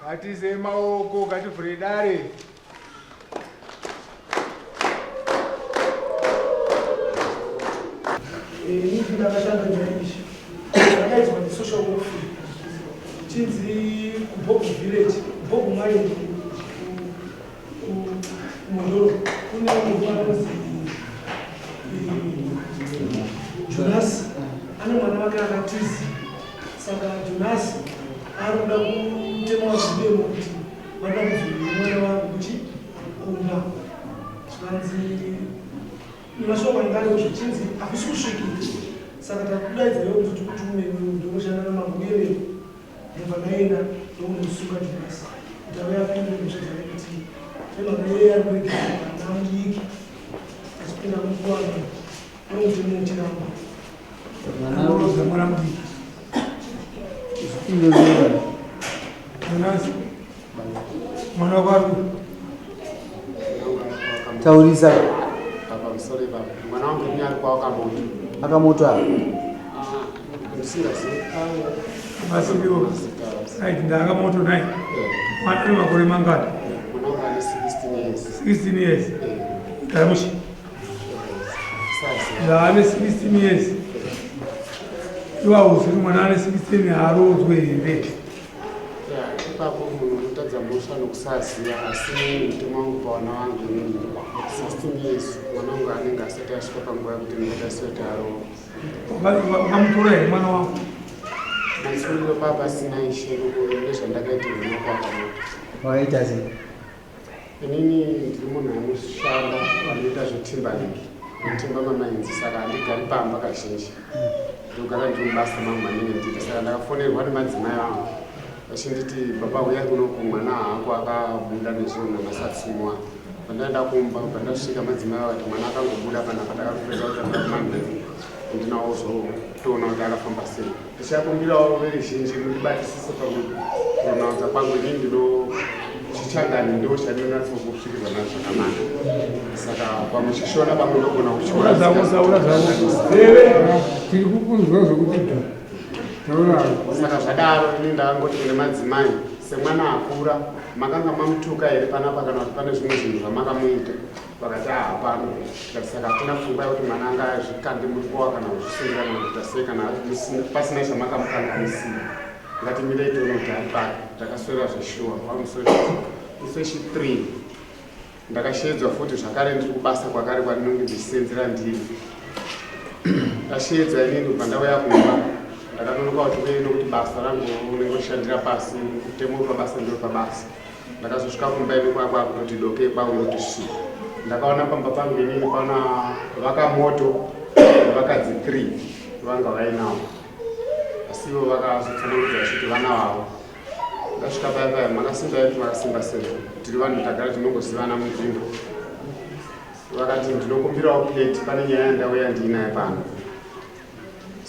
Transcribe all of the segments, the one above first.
Atize maoko kativhure dare. Hivi nakashanda njaishi. Akaizwa ni social welfare. Chinzi kubogu village, kubogu mine. Mundoro. Kuna mwana Jonas. Ana mwana wake akatizi. Saka Jonas aruda kutema zibemo kuti vana mwana wangu kuti kuna zvanzi nimashoko ngalo zvichinzi akusi kusvikira saka takudaidzayo kuti kutume ndonoshanda namanguyere nevakaenda ndokunosuka Jonas kuti ave apinde muzvedzare kuti nemakaye ari kuita vana mudiki achipinda mukuwana nokuti munotiramba mwana mudiki mwana wako taurisa sorry baba mwana wangu ni alikuwa akamoto basi ndio right ndanga moto naye mwana ni makore mangati mwana ni 16 years karamushi sasa yaane 16 years iwa usiri mwana 16 harodzwe here ipapo munhu unotadza musha nokusaziva asi mutima wangu pawana wangu 16 years mwana wangu anenge asati asvika panguva yekuti ndodasweta arowa ukamutora here mwana wangu masuriro papa asina isheko nezvandakaitirwa nokwakamoto waita sei inini ndiri munhu anoshanda anoita zvetimbaringi notimba mamainzi saka handigari pamba kazhinji ndogara ndiri mubasa mangu manenge nditi saka ndakafonerwa nemadzimai vangu vachinditi baba uya kunoku mwana haako akabuda nezvinhu namasatsumwa pandaenda kumba pandasvika madzimai vakati mwana akangobuda panapa takakupedza kuti akakumamberi ndinawo zotoona kuti akafamba sei ndichakumbirawo veruzhinji mundibatisise pakupronaunza kwangu ini ndino chichangani ndo chandinonatsokusvikirwa nazvo zvakanaka saka pamuchishona pamwe ndogona kuchiora tiri kukunzwa zvokuti saka zvadaro ini ndakangoti kune madzimai semwana akura makanga mamutuka here panapa kana kuti pane zvimwe zvinhu zvamakamuita vakati hapano tikati saka hatina pfungwa yekuti mwana anga zvikande mukowa kana kuzvisungirira kana kuita sei kana pasina chamakamukanganisira ngatimirei toona kuti ari pari takaswera zveshuwa pamusoriseshi 3 ndakashedzwa futi zvakare ndiri kubasa kwakare kwandinonge ndichisenzera ndiri ndashedzwa inini kubva ndauya kumba ndakatonoka kuti uye nokuti basa rangu unenge ushandira pasi mutemo wepabasa ndiro pabasa ndakazosvika kumba ino kwakwa kutoti doke kwaunoti shi ndakaona pamba pangu inini pana vakamoto vakadzi 3 vanga vainawo asivo vakazotsanangudza vachiti vana vavo ndasvika paya makasimba yetu makasimba sei tiri vanhu tagara tinongozivana munzvimbo vakati ndinokumbirawo plate pane nyaya yandauya ndiinaye pano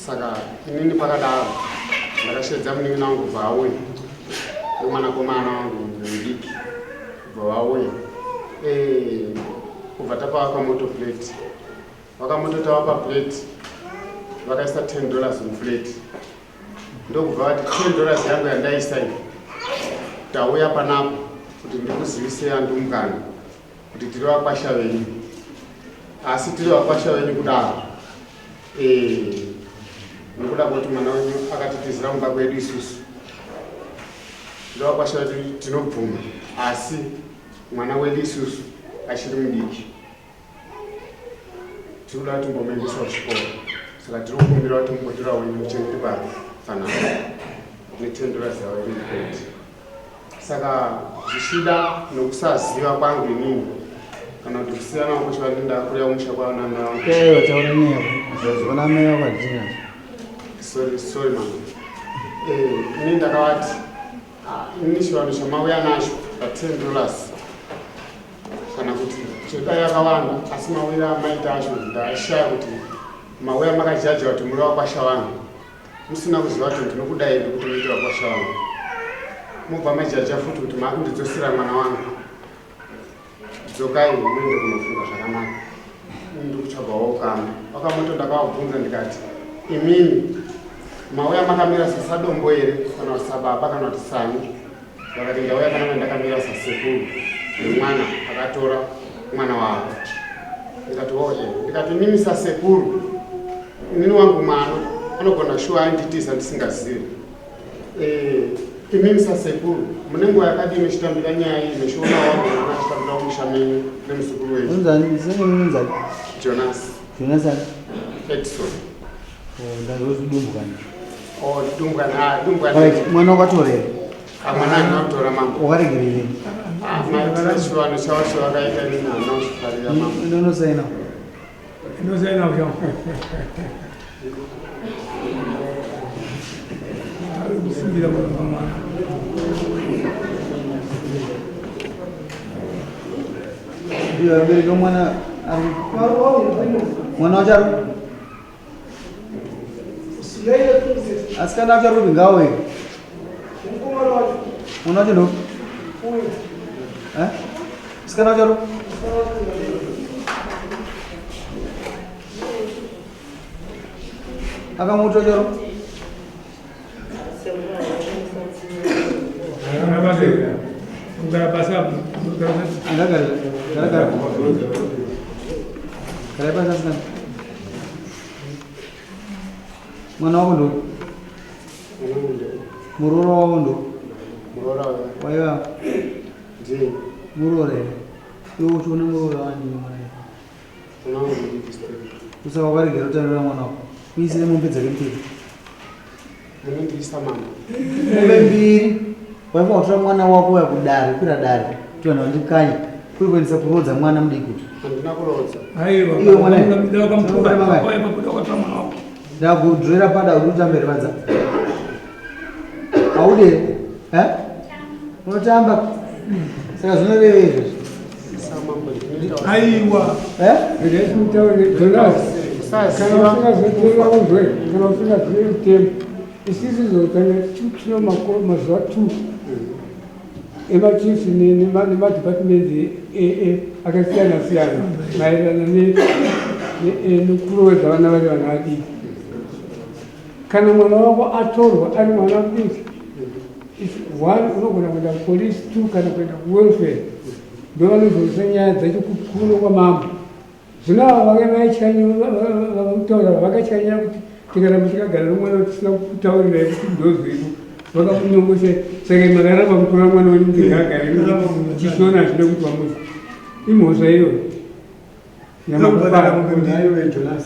saka inini pakadaro ndakashedza munin'ina wangu kubva auya nomwanakomana wangu mudiki kubva vauya kubva tapa vakamoto plate vakamoto tavapa plate vakaisa $10 muflate ndokubva vati $10 yangu yandaisai tauya panapo kuti ndikuzivise andumukana kuti tiri vakwasha venyu asi tiri vakwasha venyu kudaro nekuda kuti mwana wenyu akatitizira kumba kwedu isusu. Ndokwasha kuti tinobvuma, asi mwana wedu isusu achiri mudiki. Tinoda kuti mbomuendesa kuchikoro. Saka tinokumbira kuti mupotora wenyu uchengetwe pakanaka netendera zawo iri. Saka zvichida nokusaziva kwangu inini kana kuti kusiyana kucho vandinda kurya umusha kwaana mai vangu. Wataura newe. Zvona mai vangu vadina. Sorry mama. Inini ndakavati inini chivanhu chamauya nacho pa$10 kana kuti chekaya yakawanda asi mauya maita acho ndashaya kuti mauya makajaja kuti muri wakwasha vanhu musina kuziva kuti ndinokudai ndikuti muite wakwasha vanhu. Mubva majaja futi kuti makundidzosera mwana wangu. Dzokai muende kunofunga zvakanaka. Ndikutsvagawo ukama. Wakamoto ndakavabvunza ndikati imini mauya makamira sasadombo here kana kuti sababa kana kuti sani. Vakati ndauya kana ndakamira sasekuru nemwana akatora mwana wavo. Ndikati ndikati inini sasekuru inini wangu mwana anogona shuwa anditiza ndisingazivi. Imini sasekuru mune nguva yakadini muchitambira nyaya iyi mechiona wangu mwana achitambira umusha menyu nemuzukuru wenyu. Unzani? Jonas. Jonas Edson. Ndazozidumbukana. Dumbukana. Mwana wakatorera. Mwana anotora mama. Wakaregerere. Maitira chivanhu chavo chavakaita nini anochifarira mama. Inonosaina. Inosaina ucho. Kusimbira mwana. Ndio abereka mwana mwana wacharu. Asikana wacharu bingawe. Mwana wacharu. Asikana wacharu. Akamuto wacharu. Mwana wako ndo? Muroro wako ndo? Waiwa? Ndiyo. Muroro ere? Iwo uchona muroro wani mwana? Usa wakaregera utanira mwana wako? Kuisire mombe dzake mpiri? Munondisa mama. Mombe mbiri. Waiva utora mwana wako yakudare, kwira dare. Tuwana wandikanya. Kuri kuendesa kurodza mwana mudiki. Handina kurodza. Aiwa. Iwe mwana. Ndava kamutora mwana wako. Ndakudrera pada urutambere padza. Aude? Unotamba? Saka zvinoreve izvo. Aiwa. Ndesi mutaure Jonas. Kana usingazotora uzwe, kana usingazive mutemo. Isisi zokana tino mazuva 2 emachiefs nemadepartment akasiyana-siyana maererano nekurodza vana vari vana vadiki. Kana mwana wako atorwa ari mwana mudiki, 1 unogona kuenda kupolice, 2 kana kuenda kuwelfare, ndovanozorisa nyaya dzacho kuno kwamama. Zvino ava vake vaitaura vakatyanyira kuti tikaramba tikagara nomwana tisina kutaurirai kuti ndozvedu vakamunyongosha. Saka makaramba kutora mwana wenyu ndingagare chisona hazvida kuti vamuzi imhosva iyoyo Naiwe Jonas,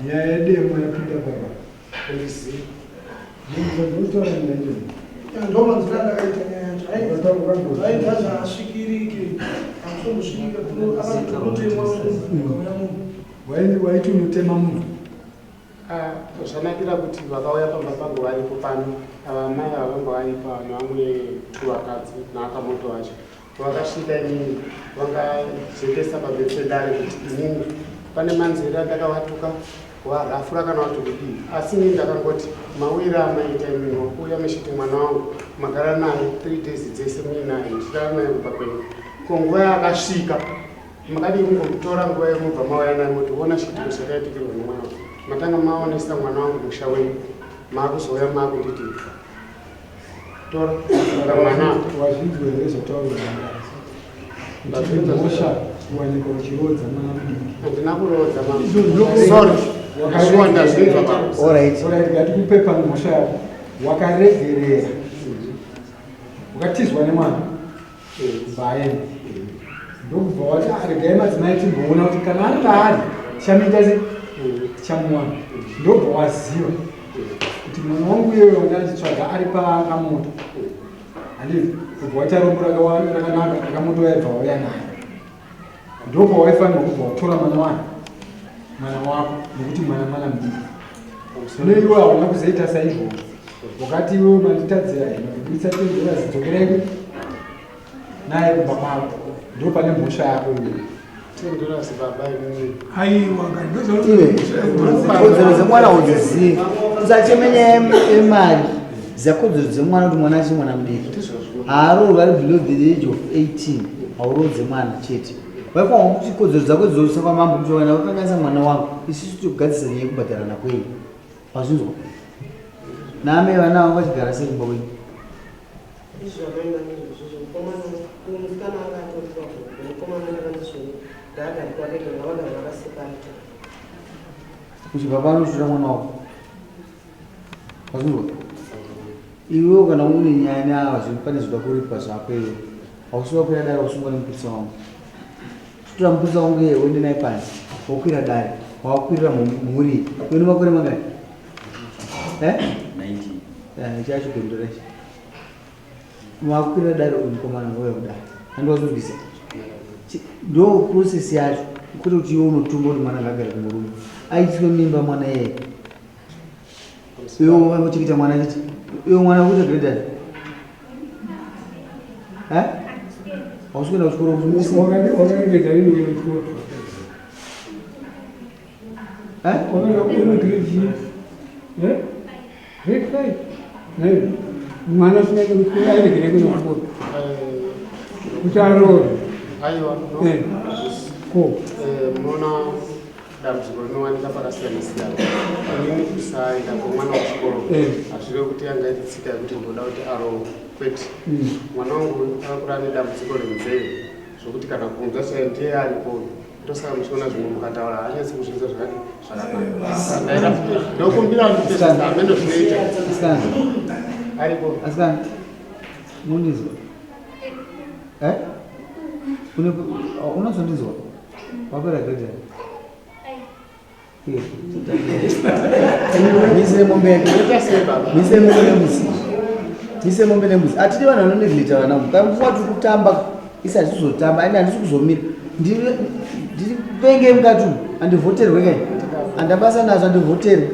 nyaya yedemo yapinda baba. Ndinotaura nenjeni. ndomanzira ndakaita nyaya aidhaza asvikirike amusongosvikika akatotemwa Waiti unotema munhu. Zvanakira kuti vakauya pamba pangu varipo pano ava mai ava vanga varipo nevamwe 2 vakadzi naakamoto vacho vakasvika inini vangajekesa pabefedare kuti inini pane manzeri andakavatuka warafura kana wati kudii. Asi inini ndakangoti mawira amaita imini wakuuya meshiti mwana wangu magara naye 3 days dzese muinaye muchitara naye kubva kwenyu. Konguva yakasvika makadii kungomutora nguva yemubva mauya naye moti ona chitiko chakaitikirwa nemwana wangu. Matanga maonesa mwana wangu musha wenyu maakuzouya maakunditi tora mwana Wazvidzwe nezvataura ndapedza mosha kuwanika uchirodza mwana mudiki. handina kurodza mama. Sorry. Alright, ngatipe pangosha yako. Wakaregerera. Ukatizwa nemwana. Vaenda. Ndokubva wati regai madzimai timboona kuti kana ari paari chamita sei chamwana. Ndobva waziva kuti mwana wangu iyoyo wandachitsvaga ari pakamoto. Handizvi kubva waita rombo rakanaka rakamoto yaibva wauya nayo. Ndobva waifanirwa kubva watora mwana wako nokuti mwana mudiki. Iwe hauna kuzoita saizvozvo. Wakati iwe manditadzira ndikubudisa tendera zidzokereku naye kubva kwako. Ndo pane mhosva yako iwe. Tendera zibaba imwe. Haiwa kodzero dzemwana udzizive usachemenya emari dzakodzero dzemwana kuti mwana achi mwana mudiki haarorwa ari below the age of 18 haurodze mwana chete vaikwawo kuti kodzero dzako dzinosa kwamambo kuti wana wakanganisa mwana wangu isusu tokugadzisa nyaya yekubhadharana kwenyu pazvinzwa naamai vana vangu vachigara sei kumba kwenyu kuchibva pano tora mwana wako pazvinzwa iwewo kana une nyaya neava zvino pane zvoda kuripa zvako iwe hausiwa kwira dare usungwa nemupurisa wangu tora mupurisa wangu iye uende naye panzi wakwira dare wakwirira mhuri une makore mangani 90 chachigondorese wakwirira dare uyu mukomana wauya kudare handiwazvibvisa ndo process yacho kuti kuti iwe unotumba kuti mwana ngagare kumurume aitwe mimba mwana yeye iwe wachikuita mwana chiti iwe mwana kuita gredani hausikuenda kuchikoro wakaregedza ino kuchikoro mwana usingaende kuchikoro airegere kuchikoro kuti aroora Aiwa, ko mona dambudziko rinowanika pakasiyana-siyana. Inini kusaenda kwemwana wechikoro hazvire kuti yangaita tsika yekuti ndoda kuti arowe kwete. Mwana wangu akakura ane dambudziko renzeve zvokuti kana kunzwa chaiyo ndiye aripo ndosaka muchiona zvimwe mukataura haanyasi kuzvinza zvakati zvakanaka. Ndokumbira kuti amendo zvinoita aripo. asikana munizwa unazondizwa wapera gredani mise mombe nemuzi atidi vanhu vanonegilita vana kamufuwa tiri kutamba isati tizotamba ani handisi kuzomira ndiri penge mukati handivhoterwe kai handabasa nazvo handivhoterwe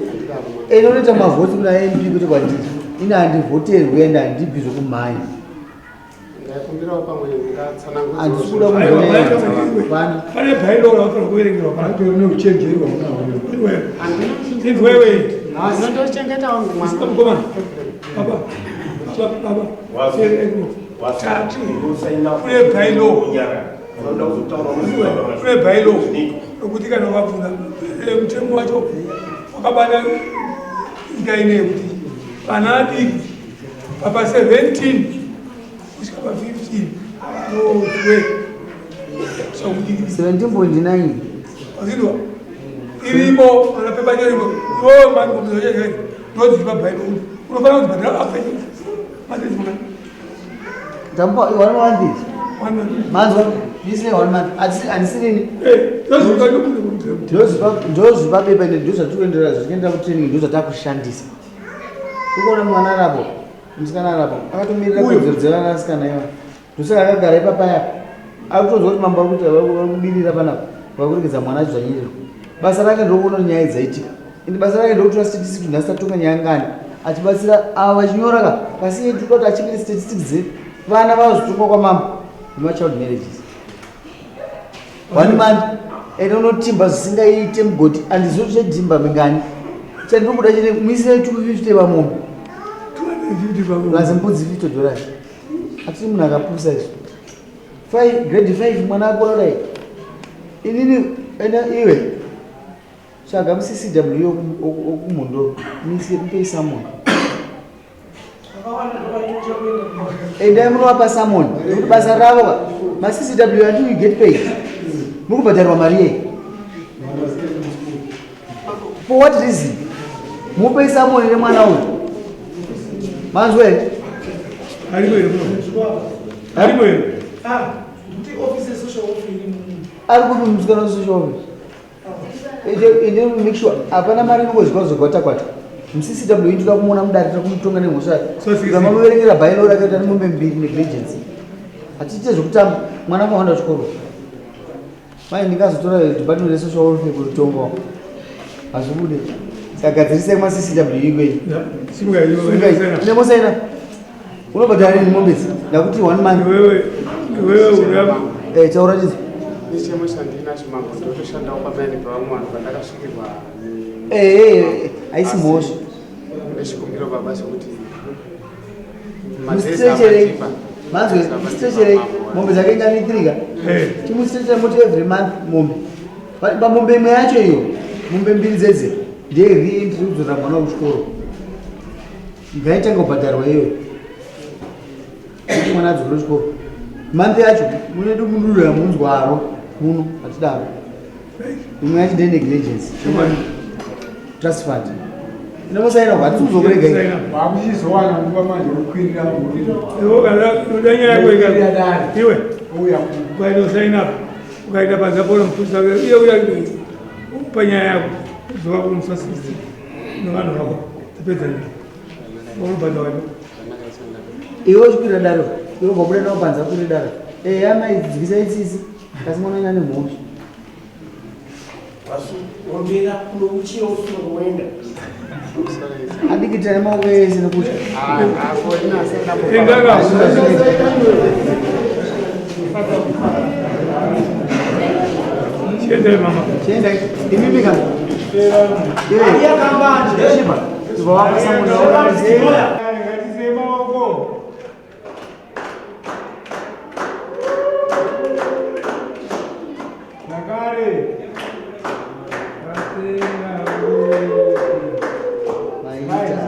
inonoita mavhoti kuna mp kuti kwandiri ini handivhoterwe ende handibvizve kumhanya handisikuda pane bhairo raufana kuverengerwa patori nekuchenjerwa iwewe nondochengetawo mukomana baba tati kune bhairo rokuti kana wabvunza mutemo wacho wakabata nyika ineyi kuti vana adiki papa 17 kusvika pa 15 arowe 17.9 wazindwa iripo vanapepa nyarimo yo mangomizochai ndodziva bhairo unofanira kuzibhadhira apenyu matezimana tambo 1 month manzwa zvise 1 month handisirini ndoziva bepa ine ndozvatikuendera zvichiendera kutraining ndozvatakushandisa ukuona mwana arapo musikana arapo akatomirira kodzero dzevana asikana iva ndosaka akagara ipapaya akutonzwa kuti mambo akuti vakubirira panapa vakuregedza mwana acho zvanyirirwa basa rake ndokuona kuti nyaya dzaitika ende basa rake ndokutora statistics nhasi tatonga nyaya ngani achibatsira ava vachinyoraka pasi yedu kuti achipiri statistics dzedu vana vazotongwa kwamambo nemachild marriages 1 month ende unotimba zvisingaite mugoti handizoti chedhimba mingani chandinobuda chine muisire 250 vamombe lazembudzi $50 atiri munhu akapusa izvo grade 5 mwana akora kudai inini ena iwe tsvaga muccw okumundo mupei samon endai munovapa samon nekuti basa ravo maccw until you get paid mukubhadharwa mari yei For what reason? Mupe someone in Mwana uyu. Manzwe. Alimwe. The office is social worker. Alikupi mzikana social office. Ende make sure apana mari ngozikwazo kwata. MCCW into kumona mudari takumutonga nemhosva. Kama muverengera bailo rakaita nemombe mbiri negligence. Atiite zvokutamba mwana wanda kuchikoro. Mai ndikazotora department resocial welfare kutonga. Azvude. Sagadzirise ma CCW igwe. Simuga iyo. Nemosaina. Unobadara nemombe idzi. Ndakuti 1 month. Wewe uraba. Chauratiza. Ichemo chandina chimango ndotoshanda pamene pa vamwana pandakasvikirwa haisi mhosva. Nechikumbiro baba sokuti Mustrechere mombe dzake nganitrika. Chimustrechere moti every month mombe. Pamombe imwe yacho iyo, mombe mbiri dzedze ndiye re-entry kudzora mwana kuchikoro. Ngaitanga kubhadharwa iyo. Mwana adzokera kuchikoro. Month yacho munoda kundurira munzwaro muno atidaro. Imwe yacho ndiye negligence. Trust fund. Inomusaina kwati uzokurega iwe. Wakuchizowana nguva manje kukwirira muri. Iwe kana udanya yako iwe. Uya. Kwaito sign up. Ukaita passport mfusa iyo uya upanya yako. Zoka kumsasisi. Nongano wako. Tapeza ni. Wonobata wako. Iwe chikwira daro. Iwe gobuda nawo panza kuri daro. Ama idzikisa itsisi. Kasi mwana nyane mhosva. Wasu wambira kuno uchiro usoro wenda. Adikitana maoko ese nekuti. Chiende mama. Chienda imimika. Iya kambanje. Shiba. Tubawa samu na Ngatise maoko. Nakare. Maita.